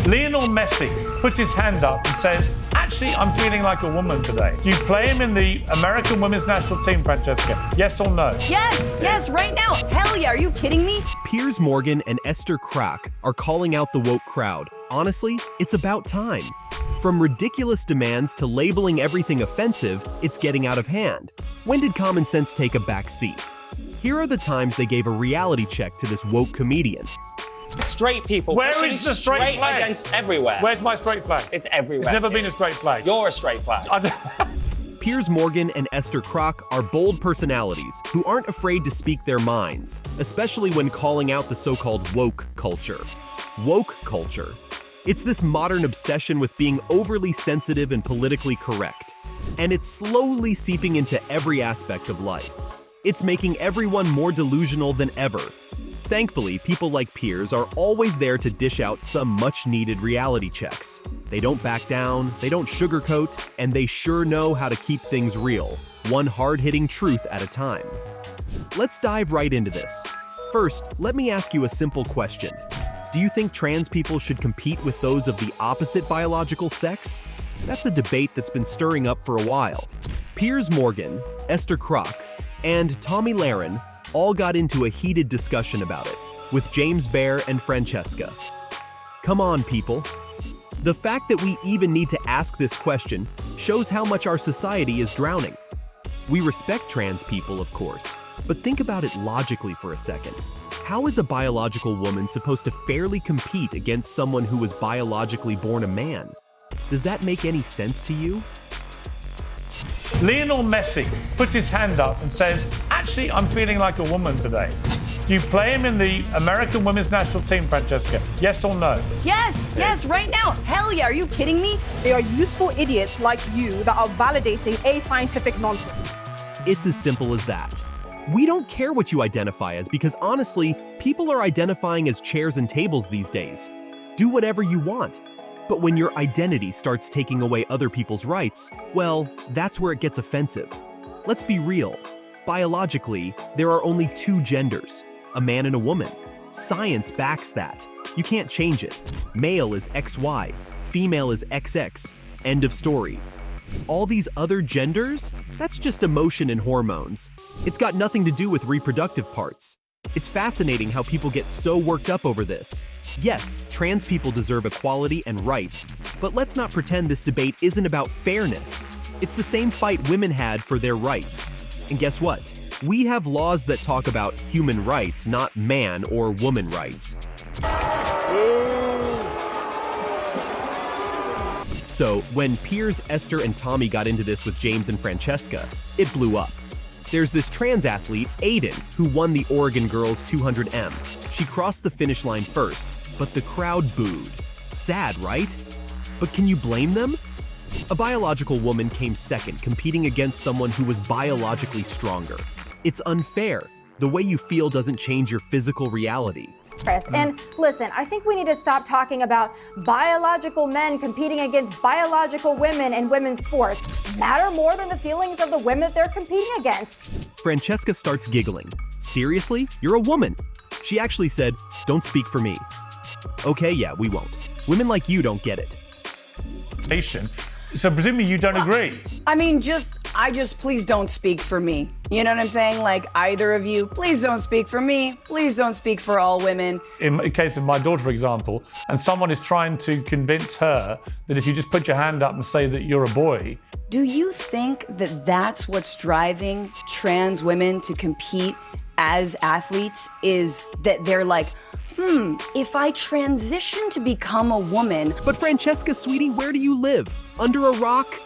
Lionel Messi puts his hand up and says, actually, I'm feeling like a woman today. Do you play him in the American women's national team, Francesca? Yes or no? Yes, right now. Hell yeah, are you kidding me? Piers Morgan and Esther Krakue are calling out the woke crowd. Honestly, it's about time. From ridiculous demands to labeling everything offensive, it's getting out of hand. When did common sense take a back seat? Here are the times they gave a reality check to this woke comedian. Straight people. Where is the straight flag? Against everywhere. Where's my straight flag? It's everywhere. There's never been a straight flag. You're a straight flag. Piers Morgan and Esther Krakue are bold personalities who aren't afraid to speak their minds, especially when calling out the so-called woke culture. Woke culture. It's this modern obsession with being overly sensitive and politically correct, and it's slowly seeping into every aspect of life. It's making everyone more delusional than ever. Thankfully, people like Piers are always there to dish out some much-needed reality checks. They don't back down, they don't sugarcoat, and they sure know how to keep things real, one hard-hitting truth at a time. Let's dive right into this. First, let me ask you a simple question. Do you think trans people should compete with those of the opposite biological sex? That's a debate that's been stirring up for a while. Piers Morgan, Esther Krakue, and Tommy Lahren all got into a heated discussion about it, with James Bear and Francesca. Come on, people. The fact that we even need to ask this question shows how much our society is drowning. We respect trans people, of course, but think about it logically for a second. How is a biological woman supposed to fairly compete against someone who was biologically born a man? Does that make any sense to you? Lionel Messi puts his hand up and says, actually, I'm feeling like a woman today. Do you play him in the American women's national team, Francesca? Yes or no? Yes, right now. Hell yeah, are you kidding me? They are useful idiots like you that are validating ascientific nonsense. It's as simple as that. We don't care what you identify as because honestly, people are identifying as chairs and tables these days. Do whatever you want. But when your identity starts taking away other people's rights, well, that's where it gets offensive. Let's be real. Biologically, there are only two genders, a man and a woman. Science backs that. You can't change it. Male is XY, female is XX. End of story. All these other genders? That's just emotion and hormones. It's got nothing to do with reproductive parts. It's fascinating how people get so worked up over this. Yes, trans people deserve equality and rights, but let's not pretend this debate isn't about fairness. It's the same fight women had for their rights. And guess what? We have laws that talk about human rights, not man or woman rights. So, when Piers, Esther, and Tommy got into this with James and Francesca, it blew up. There's this trans athlete, Aiden, who won the Oregon Girls 200M. She crossed the finish line first, but the crowd booed. Sad, right? But can you blame them? A biological woman came second, competing against someone who was biologically stronger. It's unfair. The way you feel doesn't change your physical reality. And listen, I think we need to stop talking about biological men competing against biological women in women's sports. Matter more than the feelings of the women they're competing against. Francesca starts giggling. Seriously? You're a woman. She actually said, "Don't speak for me." Okay, yeah, we won't. Women like you don't get it. So presumably you don't agree. I mean, please don't speak for me. You know what I'm saying? Like, either of you, please don't speak for me. Please don't speak for all women. In the case of my daughter, for example, and someone is trying to convince her that if you just put your hand up and say that you're a boy. Do you think that that's what's driving trans women to compete as athletes, is that they're like, if I transition to become a woman. But Francesca, sweetie, where do you live? Under a rock?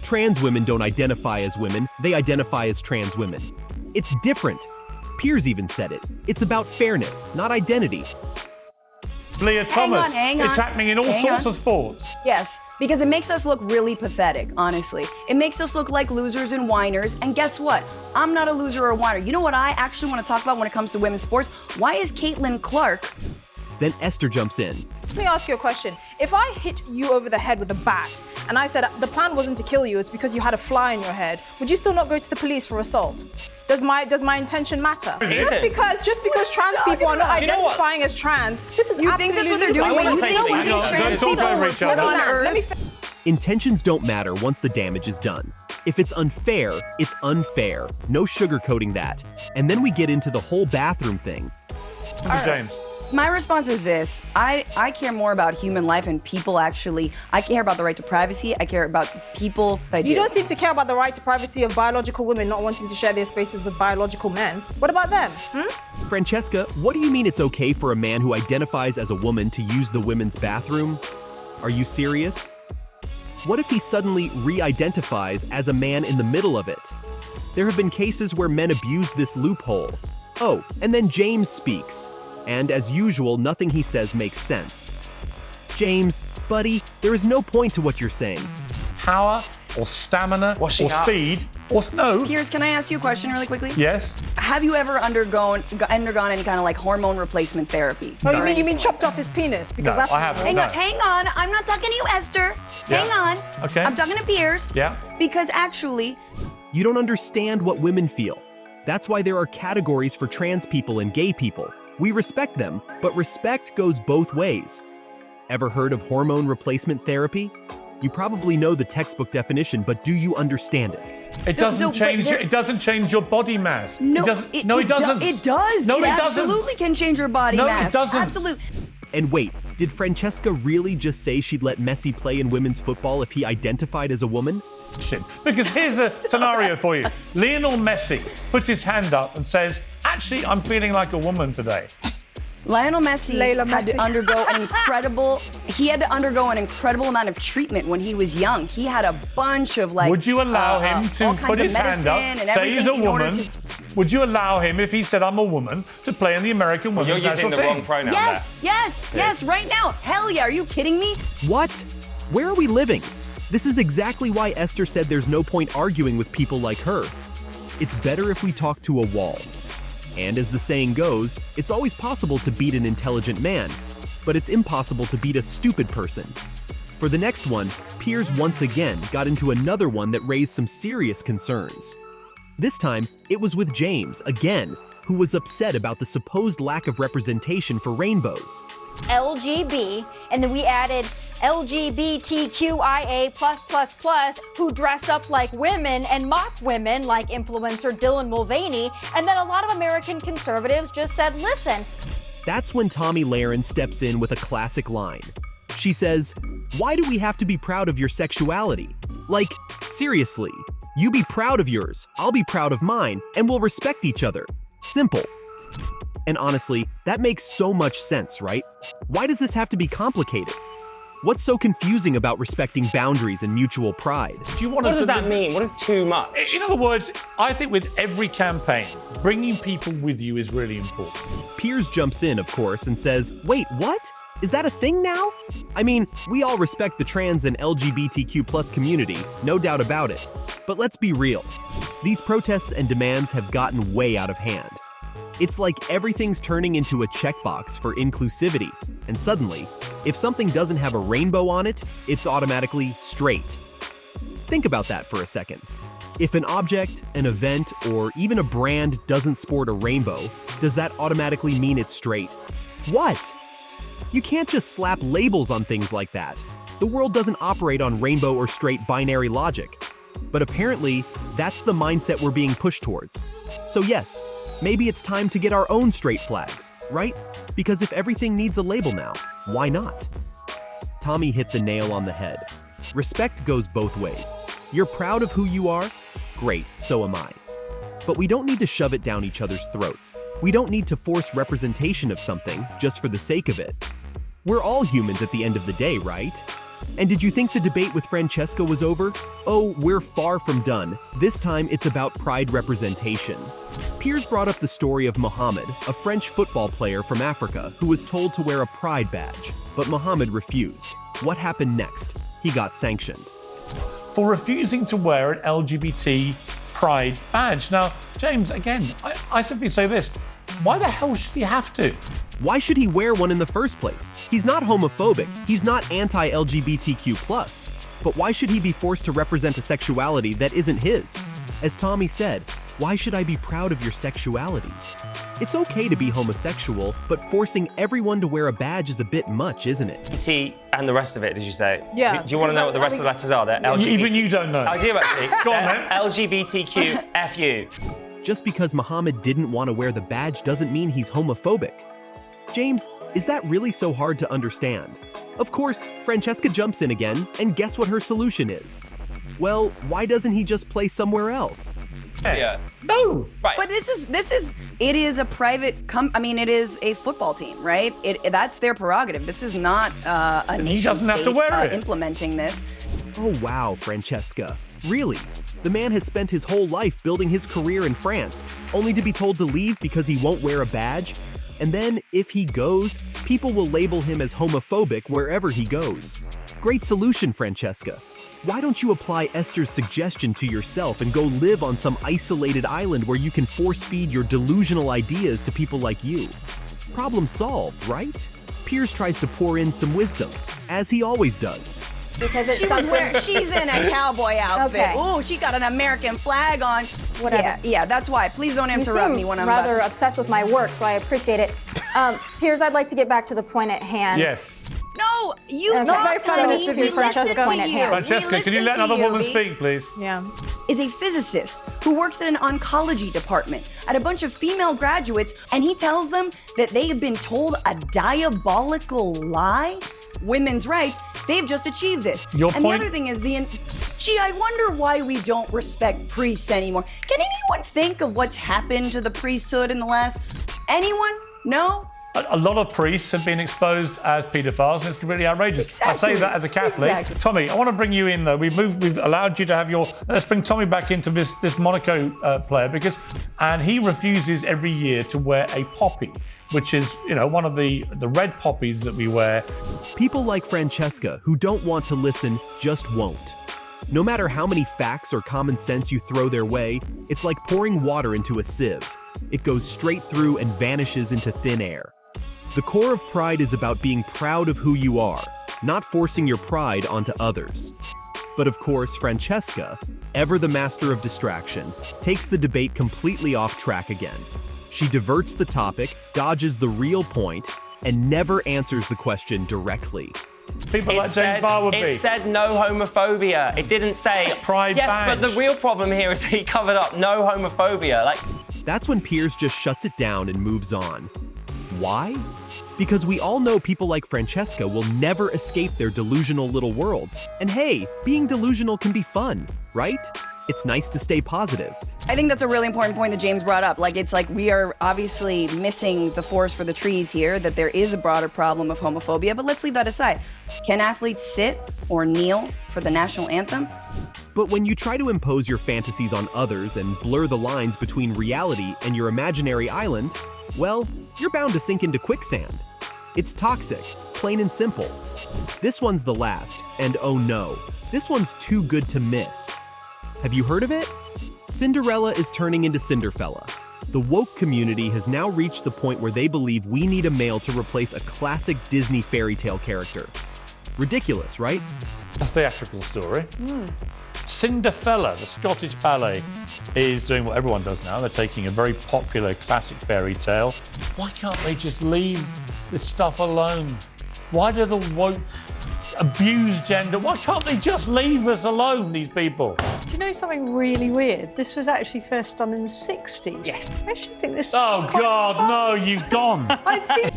Trans women don't identify as women, they identify as trans women. It's different. Piers even said it. It's about fairness, not identity. Leah Thomas, hang on. it's happening in all sorts of sports. Yes, because it makes us look really pathetic, honestly. It makes us look like losers and whiners, and guess what? I'm not a loser or a whiner. You know what I actually want to talk about when it comes to women's sports? Why is Caitlin Clark Then Esther jumps in. Let me ask you a question. If I hit you over the head with a bat and I said the plan wasn't to kill you, it's because you had a fly in your head, would you still not go to the police for assault? Does my intention matter? Just because trans people are not identifying as trans, this is You think that's what they're doing? I You wanna think take you it. think Hang on, trans don't people talk over were each put other. on Let me Earth? Intentions don't matter once the damage is done. If it's unfair, it's unfair. No sugarcoating that. And then we get into the whole bathroom thing. James. My response is this. I care more about human life and people actually. I care about the right to privacy. I care about people that You don't seem to care about the right to privacy of biological women not wanting to share their spaces with biological men. What about them? Francesca, what do you mean it's okay for a man who identifies as a woman to use the women's bathroom? Are you serious? What if he suddenly re-identifies as a man in the middle of it? There have been cases where men abuse this loophole. Oh, and then James speaks. And as usual, nothing he says makes sense. James, buddy, there is no point to what you're saying. Power or stamina Washing or up. speed or no. Piers, can I ask you a question really quickly? Yes. Have you ever undergone any kind of like hormone replacement therapy? Oh, Or you mean chopped off his penis? Because No, that's I haven't. Hang No. on, hang on. I'm not talking to you, Esther. Yeah. Hang on. Okay. I'm talking to Piers. Yeah. Because actually, You don't understand what women feel. That's why there are categories for trans people and gay people. We respect them, but respect goes both ways. Ever heard of hormone replacement therapy? You probably know the textbook definition, but do you understand it? It doesn't so, but change. there- It doesn't change your body mass. no, it doesn't. it No, it do- doesn't. It does. No, it it doesn't. absolutely can change your body No, it mass. doesn't. Absolutely. And wait, did Francesca really just say she'd let Messi play in women's football if he identified as a woman? Shit. Because here's a scenario for you. Lionel Messi puts his hand up and says, "Actually, I'm feeling like a woman today." Lionel Messi Layla had to Messi. undergo an incredible amount of treatment when he was young. He had a bunch of like. Would you allow him to all kinds put of his hand up, medicine and say he's a everything in order woman? to- Would you allow him, if he said I'm a woman, to play in the American You're women's using national the team? wrong pronoun Yes, right now. Hell yeah, are you kidding me? What? Where are we living? This is exactly why Esther said there's no point arguing with people like her. It's better if we talk to a wall. And as the saying goes, it's always possible to beat an intelligent man, but it's impossible to beat a stupid person. For the next one, Piers once again got into another one that raised some serious concerns. This time, it was with James, again, who was upset about the supposed lack of representation for rainbows. LGB, and then we added LGBTQIA+++, who dress up like women and mock women, like influencer Dylan Mulvaney, and then a lot of American conservatives just said, listen. That's when Tommy Lahren steps in with a classic line. She says, "Why do we have to be proud of your sexuality? Like, seriously, you be proud of yours, I'll be proud of mine, and we'll respect each other. Simple." And honestly, that makes so much sense, right? Why does this have to be complicated? What's so confusing about respecting boundaries and mutual pride? Do you want What to does that mean? What is too much? In other words, I think with every campaign, bringing people with you is really important. Piers jumps in, of course, and says, "Wait, what? Is that a thing now?" I mean, we all respect the trans and LGBTQ+ community, no doubt about it. But let's be real. These protests and demands have gotten way out of hand. It's like everything's turning into a checkbox for inclusivity, and suddenly, if something doesn't have a rainbow on it, it's automatically straight. Think about that for a second. If an object, an event, or even a brand doesn't sport a rainbow, does that automatically mean it's straight? What? You can't just slap labels on things like that. The world doesn't operate on rainbow or straight binary logic. But apparently, that's the mindset we're being pushed towards. So yes, maybe it's time to get our own straight flags, right? Because if everything needs a label now, why not? Tommy hit the nail on the head. Respect goes both ways. You're proud of who you are? Great, so am I. But we don't need to shove it down each other's throats. We don't need to force representation of something just for the sake of it. We're all humans at the end of the day, right? And did you think the debate with Francesca was over? Oh, we're far from done. This time it's about pride representation. Piers brought up the story of Mohammed, a French football player from Africa who was told to wear a pride badge, but Mohammed refused. What happened next? He got sanctioned. For refusing to wear an LGBT pride badge. Now, James, again, I simply say this. Why the hell should he have to? Why should he wear one in the first place? He's not homophobic, he's not anti-LGBTQ+. But why should he be forced to represent a sexuality that isn't his? As Tommy said, why should I be proud of your sexuality? It's okay to be homosexual, but forcing everyone to wear a badge is a bit much, isn't it? T and the rest of it, did you say? Yeah. Do you want to know what the rest of the letters are? They're LGBT. Even you don't know. I do actually. Go on then. LGBTQFU. Just because Muhammad didn't want to wear the badge doesn't mean he's homophobic. James, is that really so hard to understand? Of course, Francesca jumps in again, and guess what her solution is? Well, why doesn't he just play somewhere else? Yeah. No. Right. But it is a private, it is a football team, right? That's their prerogative. This is not a nation He doesn't have to wear it. Implementing this. Oh wow, Francesca. Really? The man has spent his whole life building his career in France, only to be told to leave because he won't wear a badge? And then, if he goes, people will label him as homophobic wherever he goes. Great solution, Francesca. Why don't you apply Esther's suggestion to yourself and go live on some isolated island where you can force-feed your delusional ideas to people like you? Problem solved, right? Piers tries to pour in some wisdom, as he always does. Because it's something. She's in a cowboy outfit. Okay. Ooh, she got an American flag on. Whatever. Yeah, that's why. Please don't You interrupt me seem when I'm rather obsessed with my work, so I appreciate it. Piers, I'd like to get back to the point at hand. Yes. No, you Not talk very to feminist me. of you, We Francesca. listen to Point at you. hand. Francesca, We can you listen let to another woman V. speak, please? Yeah. Is a physicist who works at an oncology department at a bunch of female graduates, and he tells them that they have been told a diabolical lie. Women's rights, they've just achieved this. Your and point- the other thing is I wonder why we don't respect priests anymore. Can anyone think of what's happened to the priesthood in the last? Anyone? No? A lot of priests have been exposed as paedophiles, and it's completely outrageous. Exactly. I say that as a Catholic. Exactly. Tommy, I want to bring you in, though. We've allowed you to have your... Let's bring Tommy back into this Monaco player, and he refuses every year to wear a poppy, which is, one of the red poppies that we wear. People like Francesca, who don't want to listen, just won't. No matter how many facts or common sense you throw their way, it's like pouring water into a sieve. It goes straight through and vanishes into thin air. The core of pride is about being proud of who you are, not forcing your pride onto others. But of course, Francesca, ever the master of distraction, takes the debate completely off track again. She diverts the topic, dodges the real point, and never answers the question directly. People like James Barr would be. It said no homophobia. It didn't say Pride yes, badge. but the real problem here is he covered up no homophobia. That's when Piers just shuts it down and moves on. Why? Because we all know people like Francesca will never escape their delusional little worlds. And hey, being delusional can be fun, right? It's nice to stay positive. I think that's a really important point that James brought up. It's like we are obviously missing the forest for the trees here, that there is a broader problem of homophobia, but let's leave that aside. Can athletes sit or kneel for the national anthem? But when you try to impose your fantasies on others and blur the lines between reality and your imaginary island, well, you're bound to sink into quicksand. It's toxic, plain and simple. This one's the last, and oh no, this one's too good to miss. Have you heard of it? Cinderella is turning into Cinderfella. The woke community has now reached the point where they believe we need a male to replace a classic Disney fairy tale character. Ridiculous, right? A theatrical story. Cinderella, the Scottish ballet, is doing what everyone does now. They're taking a very popular classic fairy tale. Why can't they just leave this stuff alone? Why do the woke abuse gender? Why can't they just leave us alone, these people? Do you know something really weird? This was actually first done in the 60s. Yes. I actually think this Oh, is quite God, fun. no, you've gone.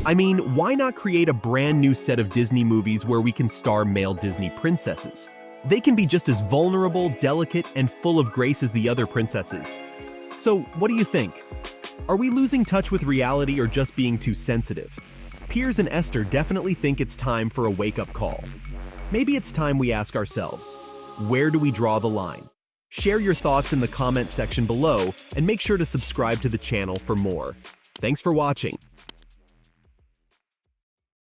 I mean, why not create a brand new set of Disney movies where we can star male Disney princesses? They can be just as vulnerable, delicate, and full of grace as the other princesses. So, what do you think? Are we losing touch with reality or just being too sensitive? Piers and Esther definitely think it's time for a wake-up call. Maybe it's time we ask ourselves, where do we draw the line? Share your thoughts in the comment section below and make sure to subscribe to the channel for more. Thanks for watching.